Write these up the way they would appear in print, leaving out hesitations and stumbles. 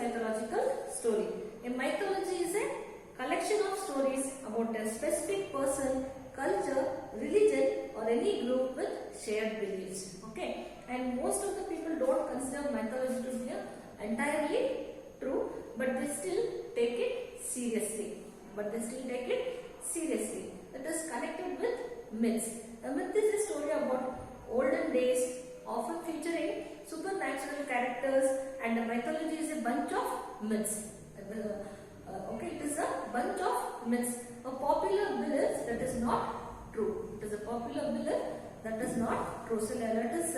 mythological story. A mythology is a collection of stories about a specific person, culture, religion or any group with shared beliefs. Okay, and most of the people don't consider mythology to be entirely true, but they still take it seriously. That is connected with myths. A myth is a story about olden days, often featuring supernatural characters, and a mythology is a bunch of myths. It is a bunch of myths. A popular belief that is not true. It is a popular belief that is not true. So let us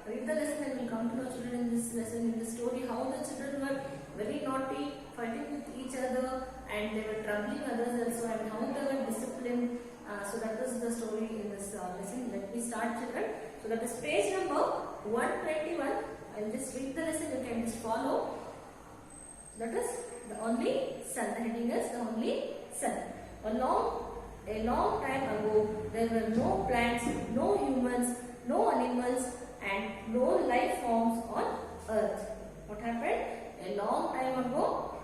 read the lesson and we will come to know children in this lesson, in the story, how the children were very naughty, fighting with each other, and they were troubling others also, and how they were disciplined. So that is the story in this lesson. Let me start, children. So that is page number 121. I will just read the lesson, you can just follow. That is the only son. The heading is the only son. A long time ago, there were no plants, no humans, no animals, and no life forms on earth. What happened? A long time ago,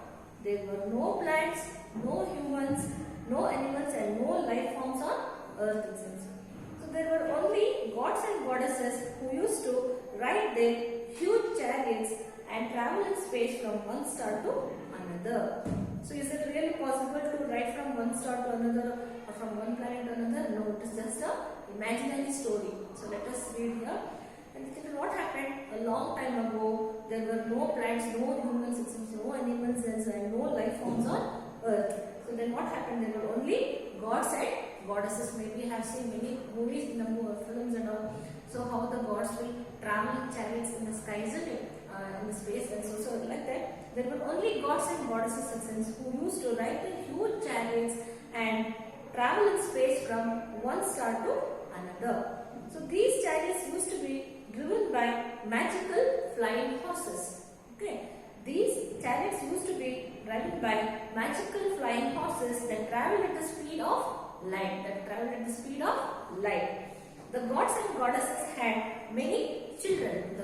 there were no plants, no humans, no animals, and no life forms on earth itself. So there were only gods and goddesses who used to ride their huge chariots and travel in space from one star to another. So is it really possible to ride from one star to another or from one planet to another? No, it is just an imaginary story. So let us read here. And what happened? A long time ago, there were no plants, no humans, no animals, and no life forms on earth. So then what happened? There were only gods and goddesses. Maybe you have seen many movies, in the films and all. So how the gods will travel in chariots in the sky, isn't it? In the space, and so like that. There were only gods and goddesses who used to ride the huge chariots and travel in space from one star to another. So these chariots used to be driven by magical flying horses. Okay, these chariots used to be driven by magical flying horses that travel at the speed of light. The gods and goddesses had many children.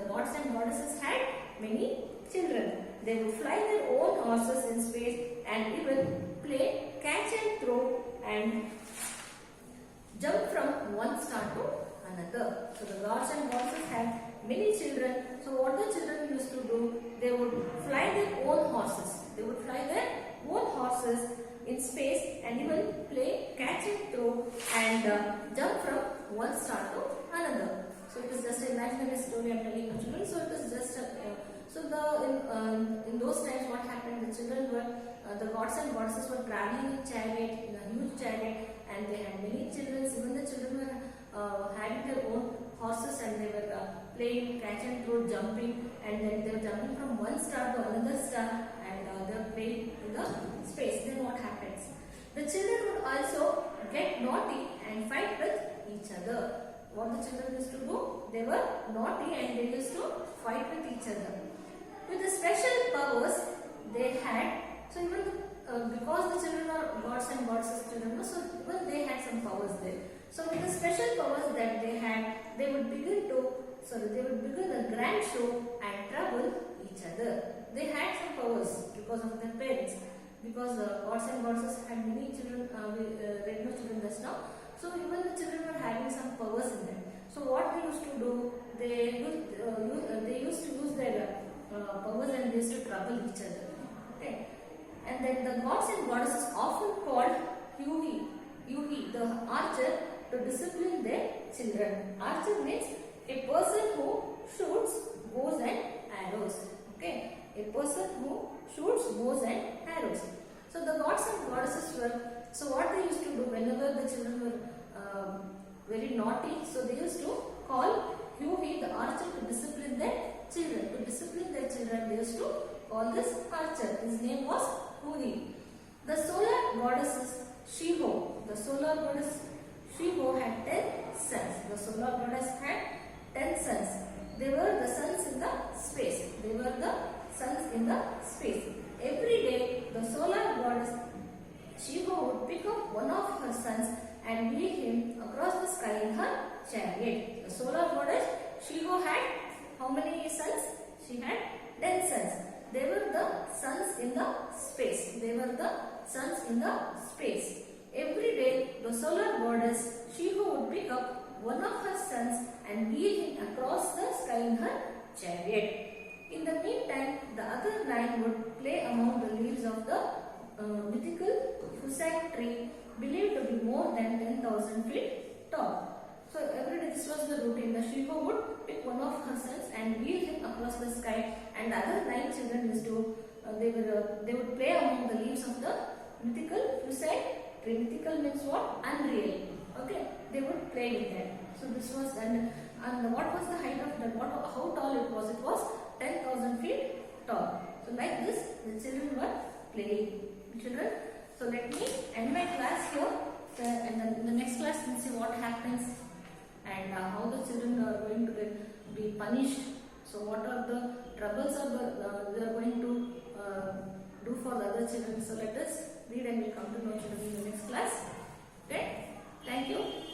They would fly their own horses in space and even play catch and throw and jump from one star to another. So the gods and goddesses had many children. So what the children used to do, they would fly their own horses. In space and even play catch and throw and jump from one star to another. So it is just an imaginary story I am telling you, children. So it is just in those times what happened? The children were the gods and goddesses were traveling in a huge chariot, and they had many children. Even the children were having their own horses, and they were playing catch and throw, jumping, and then they were jumping from one star to another star, and they were playing in the space. Then what happens? The children would also get naughty and fight with each other. What the children used to do? They were naughty and they used to fight with each other. With the special powers they had, so even because the children are gods and goddesses children, so even they had some powers there. So with the special powers that they had, they would begin a grand show and trouble each other. They had some powers because of their parents. Because gods and goddesses had many children, read no children just now. So even the children were having some powers in them. So what they used to do, they used to use their powers and they used to trouble each other. Okay, and then the gods and goddesses often called Yuhi, the archer, to discipline their children. Archer means a person who shoots bows and arrows. Okay, a person who shoots bows and arrows. So the gods and goddesses were. So what they used to do whenever the children were very naughty, so they used to call Yuhi, the archer, to discipline their children. They used to call this archer. His name was Yuhi. The solar goddess Shiho. Had 10 sons. They were the sons in the space. Every day, the solar goddess Shiva would pick up one of her sons and lead him across the sky in her chariot. The solar goddess Shiva had how many sons? She had 10 sons. they were the suns in the space. They were the suns in the space. Every day, the solar goddess Shiva would pick up one of her sons and wheel him across the sky in her chariot. In the meantime, the other 9 would play among the leaves of the mythical fusag tree, believed to be more than 10,000 feet tall. So every day this was the routine. The Shiva would pick one of her sons and wheel him across the sky, and the other 9 children used to they would play among the leaves of the mythical fusag tree. Mythical means what? Unreal. Okay, they would play with that. So this was and what was the height of that? How tall it was? It was 10,000 feet tall. So like this, the children were playing. Children. So let me end my class here. And then in the next class we'll see what happens and how the children are going to be punished. So what are the troubles they are going to do for the other children. So let us read and we'll come to know children in the next class. Okay. Thank you.